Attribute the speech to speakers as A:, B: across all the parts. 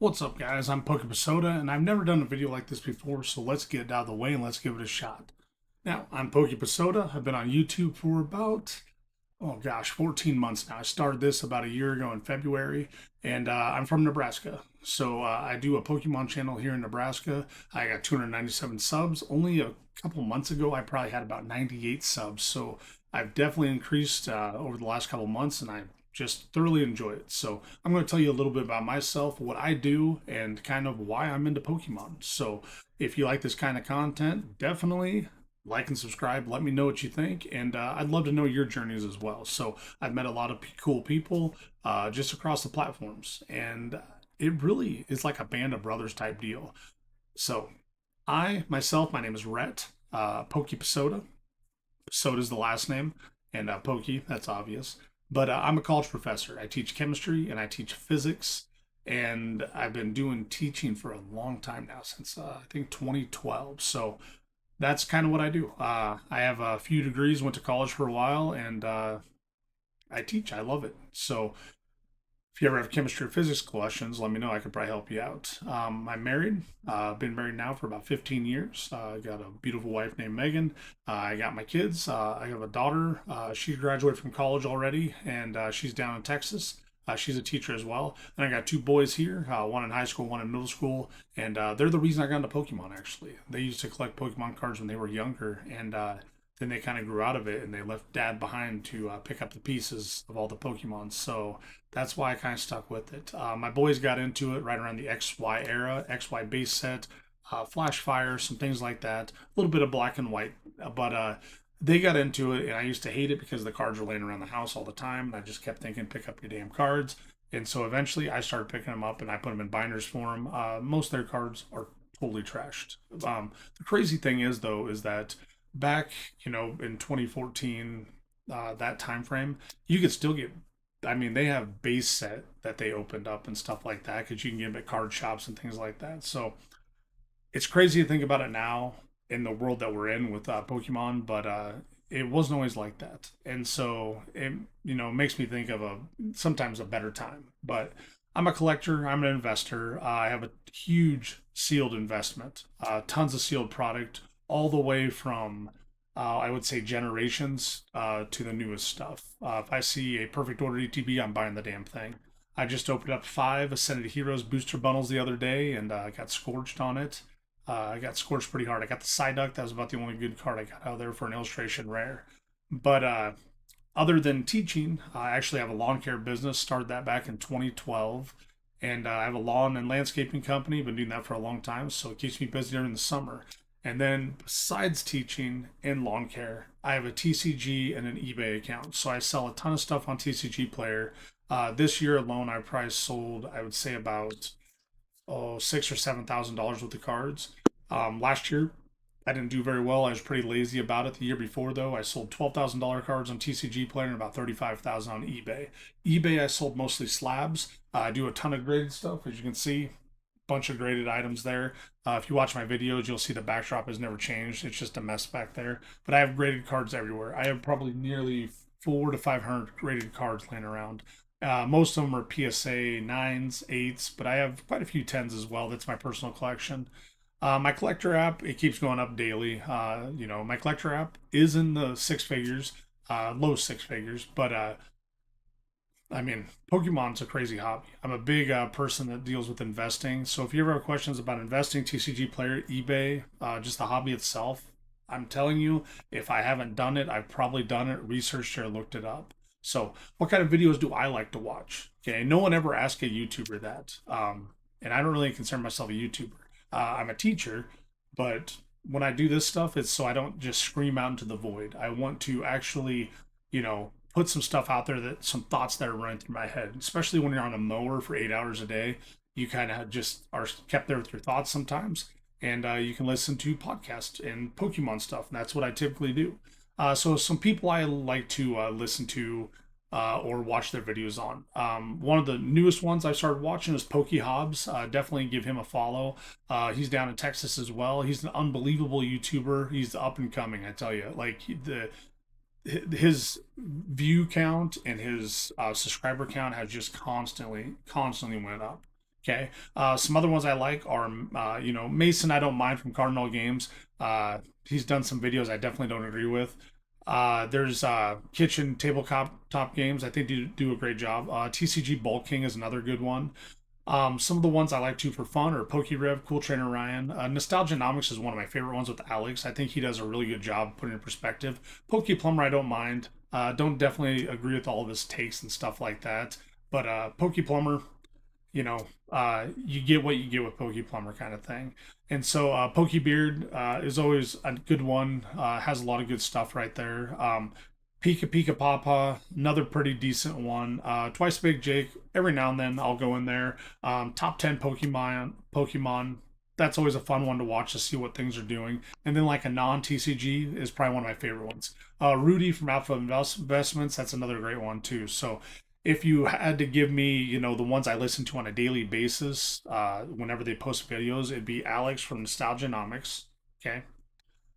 A: What's up, guys? I'm Pokepasoda, and I've never done a video like this before, so let's get it out of the way and let's give it a shot. Now, I'm Pokepasoda. I've been on YouTube for about, 14 months now. I started this about a year ago in February, and I'm from Nebraska. So I do a Pokemon channel here in Nebraska. I got 297 subs. Only a couple months ago, I probably had about 98 subs. So I've definitely increased over the last couple months, and I just thoroughly enjoy it. So I'm going to tell you a little bit about myself, what I do, and kind of why I'm into Pokemon. So if you like this kind of content, definitely like and subscribe. Let me know what you think, and I'd love to know your journeys as well. So I've met a lot of cool people just across the platforms, and it really is like a band of brothers type deal. So I myself, my name is Rhett Pokepasoda. Soda's the last name, and Pokey, that's obvious. But I'm a college professor. I teach chemistry and I teach physics, and I've been doing teaching for a long time now, since I think 2012. So that's kind of what I do. I have a few degrees, went to college for a while, and I teach. I love it. So if you ever have chemistry or physics questions, let me know. I could probably help you out. I'm married. Been married now for about 15 years. I got a beautiful wife named Megan. I got my kids. I have a daughter. She graduated from college already, and she's down in Texas. She's a teacher as well. And I got two boys here, one in high school, one in middle school. And they're the reason I got into Pokemon, actually. They used to collect Pokemon cards when they were younger. And then they kind of grew out of it and they left dad behind to pick up the pieces of all the Pokemon. So that's why I kind of stuck with it. My boys got into it right around the XY era, XY base set, Flash Fire, some things like that. A little bit of black and white, but they got into it, and I used to hate it because the cards were laying around the house all the time. And I just kept thinking, pick up your damn cards. And so eventually I started picking them up and I put them in binders for them. Most of their cards are totally trashed. The crazy thing is, though, is that back, in 2014, that time frame, you could still get. I mean, they have base set that they opened up and stuff like that because you can get them at card shops and things like that. So it's crazy to think about it now in the world that we're in with Pokemon, but it wasn't always like that, and so it makes me think of a sometimes a better time. But I'm a collector. I'm an investor. I have a huge sealed investment, tons of sealed product, all the way from I would say generations to the newest stuff. If I see a perfect order ETB, I'm buying the damn thing. I just opened up 5 Ascended Heroes booster bundles the other day and got scorched on it. I got scorched pretty hard. I got the Psyduck. That was about the only good card I got out of there for an illustration rare. But other than teaching, I actually have a lawn care business. Started that back in 2012. And I have a lawn and landscaping company. Been doing that for a long time. So it keeps me busy during the summer. And then besides teaching and lawn care, I have a TCG and an eBay account. So I sell a ton of stuff on TCG Player. This year alone, I probably sold, I would say, about $6,000 or $7,000 worth of cards. Last year, I didn't do very well. I was pretty lazy about it. The year before, though, I sold $12,000 cards on TCG Player and about 35,000 on eBay. eBay, I sold mostly slabs. I do a ton of graded stuff, as you can see. Bunch of graded items there. If you watch my videos, you'll see the backdrop has never changed. It's just a mess back there. But I have graded cards everywhere. I have probably nearly 400 to 500 graded cards laying around. Most of them are PSA 9s, 8s, but I have quite a few 10s as well. That's my personal collection. My collector app, it keeps going up daily. My collector app is in the six figures, low six figures, but I mean, Pokemon's a crazy hobby. I'm a big person that deals with investing. So if you ever have questions about investing, TCG Player, eBay, just the hobby itself, I'm telling you, if I haven't done it, I've probably done it, researched it, or looked it up. So what kind of videos do I like to watch? Okay, no one ever asked a YouTuber that. And I don't really consider myself a YouTuber. I'm a teacher, but when I do this stuff, it's so I don't just scream out into the void. I want to actually, put some stuff out there, that some thoughts that are running through my head, especially when you're on a mower for 8 hours a day. You kind of just are kept there with your thoughts sometimes, and you can listen to podcasts and Pokemon stuff, and that's what I typically do. So some people I like to listen to or watch their videos on. One of the newest ones I started watching is PokeHobbs. Definitely give him a follow. He's down in Texas as well. He's an unbelievable YouTuber. He's up and coming, I tell you. Like the his view count and his subscriber count has just constantly went up. Okay. Some other ones I like are, Mason. I don't mind from Cardinal Games. He's done some videos I definitely don't agree with. There's Kitchen Tabletop Top Games. I think do a great job. TCG Bulk King is another good one. Some of the ones I like to for fun are PokeRev, Cool Trainer Ryan. Nostalgianomics is one of my favorite ones with Alex. I think he does a really good job putting it in perspective. Pokeplumber, I don't mind. Don't definitely agree with all of his takes and stuff like that. But Pokeplumber, you get what you get with Pokeplumber kind of thing. And so Pokebeard is always a good one. Has a lot of good stuff right there. Pika Pika Papa, another pretty decent one. Twice Big Jake. Every now and then I'll go in there. Top 10 Pokemon. That's always a fun one to watch to see what things are doing. And then like a non TCG is probably one of my favorite ones. Rudy from Alpha Investments. That's another great one too. So if you had to give me, the ones I listen to on a daily basis, whenever they post videos, it'd be Alex from Nostalgianomics. Okay.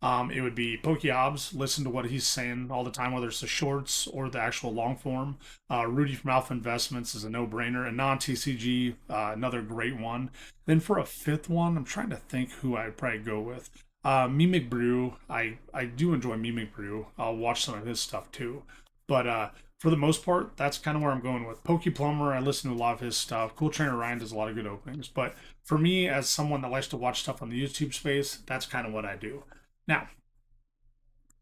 A: It would be PokeHobbs. Listen to what he's saying all the time, whether it's the shorts or the actual long form. Rudy from Alpha Investments is a no-brainer. A non-TCG, another great one. Then for a fifth one, I'm trying to think who I'd probably go with. Mimic Brew. I do enjoy Mimic Brew. I'll watch some of his stuff too. But for the most part, that's kind of where I'm going with. Pokeplumber, I listen to a lot of his stuff. Cool Trainer Ryan does a lot of good openings. But for me, as someone that likes to watch stuff on the YouTube space, that's kind of what I do. Now,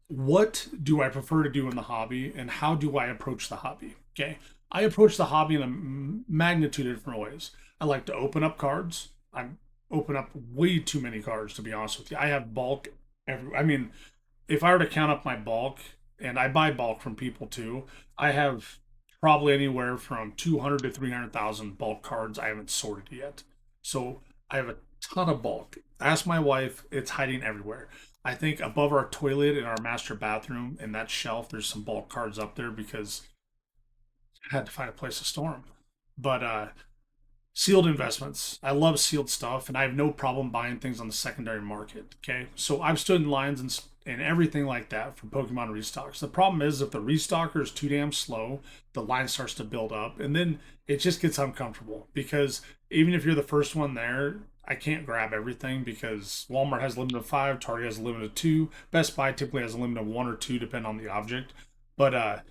A: what do I prefer to do in the hobby and how do I approach the hobby? Okay. I approach the hobby in a magnitude of different ways. I like to open up cards. I open up way too many cards, to be honest with you. I have bulk I mean, if I were to count up my bulk, and I buy bulk from people too, I have probably anywhere from 200 to 300,000 bulk cards I haven't sorted yet. So I have a ton of bulk. Ask my wife, it's hiding everywhere. I think above our toilet in our master bathroom in that shelf, there's some bulk cards up there because I had to find a place to store them. But sealed investments. I love sealed stuff, and I have no problem buying things on the secondary market. Okay, so I've stood in lines and everything like that for Pokemon restocks. The problem is if the restocker is too damn slow, the line starts to build up, and then it just gets uncomfortable because even if you're the first one there, I can't grab everything because Walmart has a limit of 5, Target has a limit of 2, Best Buy typically has a limit of 1 or 2, depending on the object. But I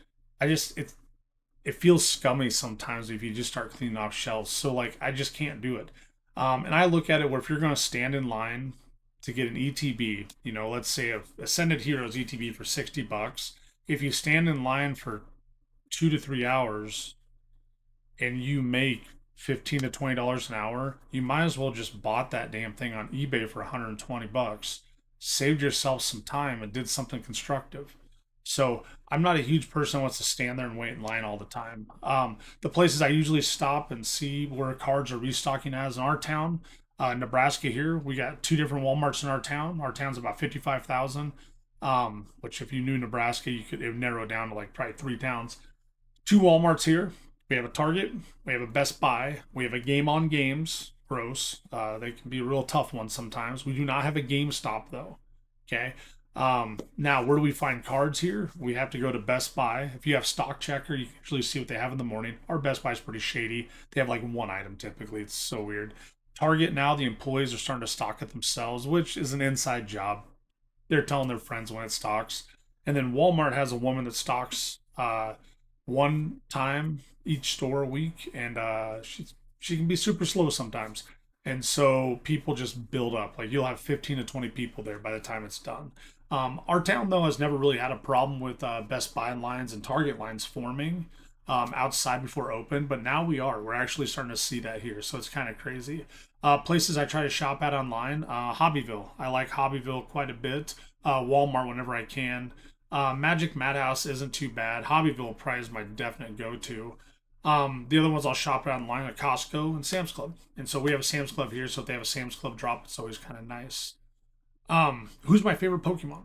A: just it feels scummy sometimes if you just start cleaning off shelves. So like I just can't do it. And I look at it where if you're going to stand in line to get an ETB, let's say a Ascended Heroes ETB for $60. If you stand in line for 2 to 3 hours and you make $15 to $20 an hour, you might as well just bought that damn thing on eBay for $120, saved yourself some time and did something constructive. So I'm not a huge person who wants to stand there and wait in line all the time. The places I usually stop and see where cards are restocking as in our town, Nebraska here, we got 2 different Walmarts in our town. Our town's about 55,000, which if you knew Nebraska, it would narrow it down to like probably 3 towns. 2 Walmarts here. We have a Target, we have a Best Buy, we have a Game on Games. Gross. They can be a real tough one sometimes. We do not have a GameStop though. Okay. Now, where do we find cards here? We have to go to Best Buy. If you have Stock Checker, you can usually see what they have in the morning. Our Best Buy is pretty shady. They have like one item typically. It's so weird. Target now, the employees are starting to stock it themselves, which is an inside job. They're telling their friends when it stocks. And then Walmart has a woman that stocks one time each store a week, and she can be super slow sometimes. And so people just build up. Like you'll have 15 to 20 people there by the time it's done. Our town though has never really had a problem with Best Buy lines and Target lines forming outside before open, but now we are. We're actually starting to see that here, so it's kind of crazy. Places I try to shop at online, Hobbyville. I like Hobbyville quite a bit. Walmart whenever I can. Magic Madhouse isn't too bad. Hobbyville probably is my definite go-to. The other ones I'll shop at online are Costco and Sam's Club. And so we have a Sam's Club here, so if they have a Sam's Club drop, it's always kind of nice. Who's my favorite Pokemon?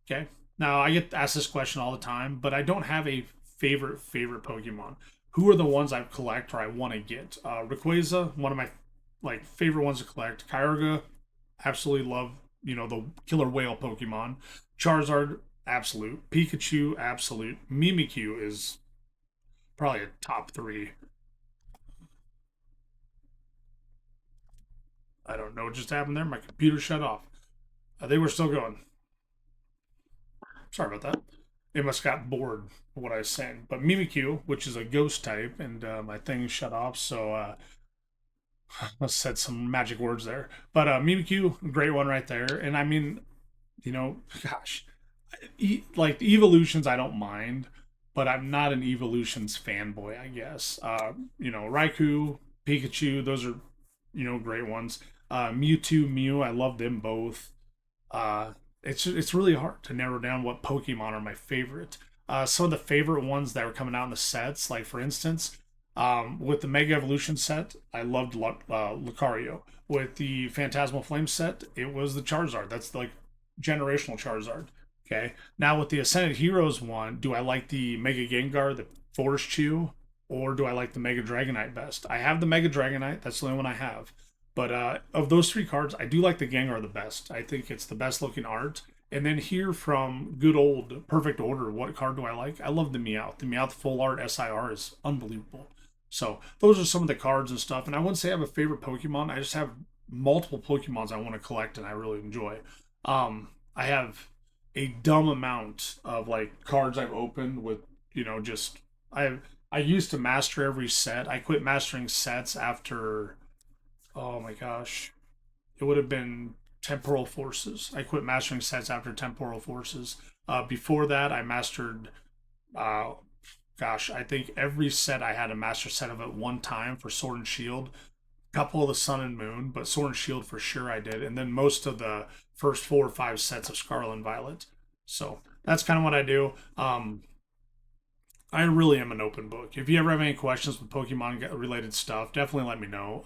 A: Okay. Now I get asked this question all the time, but I don't have a favorite Pokemon. Who are the ones I collect or I want to get? Rayquaza, one of my favorite ones to collect. Kyogre, absolutely love, the killer whale Pokemon. Charizard, absolute. Pikachu, absolute. Mimikyu is probably a top 3. I don't know what just happened there. My computer shut off. They were still going. Sorry about that. It must have got bored of what I was saying. But Mimikyu, which is a ghost type, and my thing shut off, so I said some magic words there. But Mimikyu, great one right there. And I mean, gosh, like the evolutions, I don't mind, but I'm not an evolutions fanboy, I guess. Raikou, Pikachu, those are, great ones. Mewtwo, Mew, I love them both. It's really hard to narrow down what Pokemon are my favorite. Some of the favorite ones that were coming out in the sets, like for instance, with the Mega Evolution set, I loved Lucario. With the Phantasmal Flame set, it was the Charizard. That's like generational Charizard. Okay. Now with the Ascended Heroes one, do I like the Mega Gengar, the Forest Chew, or do I like the Mega Dragonite best? I have the Mega Dragonite. That's the only one I have. But of those three cards, I do like the Gengar the best. I think it's the best looking art. And then here from good old Perfect Order, what card do I like? I love the Meowth. The Meowth full art SIR is unbelievable. So those are some of the cards and stuff. And I wouldn't say I have a favorite Pokemon. I just have multiple Pokemons I want to collect and I really enjoy. I have a dumb amount of like cards I've opened with, just I used to master every set. I quit mastering sets after, oh my gosh, it would have been Temporal Forces. I quit mastering sets after Temporal Forces. Before that, I mastered, uh, I think every set I had a master set of at one time for Sword and Shield. A couple of the Sun and Moon, but Sword and Shield for sure I did. And then most of the first 4 or 5 sets of Scarlet and Violet. So that's kind of what I do. I really am an open book. If you ever have any questions with Pokemon related stuff, definitely let me know.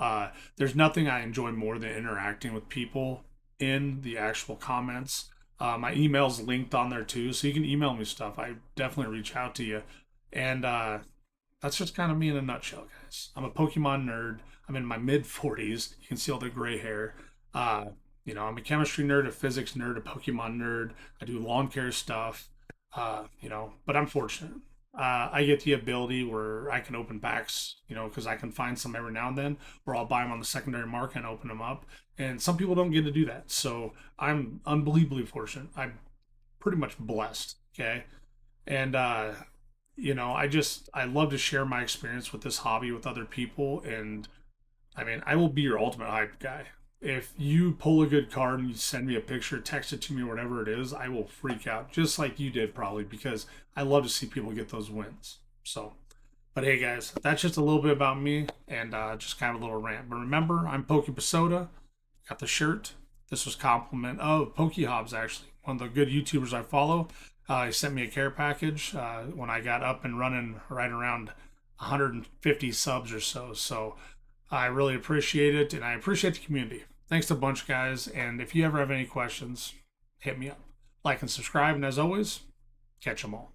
A: There's nothing I enjoy more than interacting with people in the actual comments. My email's linked on there too, so you can email me stuff. I definitely reach out to you. And that's just kind of me in a nutshell, guys. I'm a Pokemon nerd. I'm in my mid 40s. You can see all the gray hair. I'm a chemistry nerd, a physics nerd, a Pokemon nerd. I do lawn care stuff. But I'm fortunate. I get the ability where I can open packs, because I can find some every now and then, or I'll buy them on the secondary market and open them up. And some people don't get to do that. So I'm unbelievably fortunate. I'm pretty much blessed. Okay. And, I love to share my experience with this hobby with other people. And I mean, I will be your ultimate hype guy. If you pull a good card and you send me a picture, text it to me, whatever it is, I will freak out just like you did probably because I love to see people get those wins. So, but hey guys, that's just a little bit about me and just kind of a little rant. But remember, I'm PokePasoda. Got the shirt. This was compliment of PokeHobbs actually, one of the good YouTubers I follow. He sent me a care package when I got up and running right around 150 subs or so. So I really appreciate it, and I appreciate the community. Thanks a bunch, guys. And if you ever have any questions, hit me up. Like and subscribe, and as always, catch them all.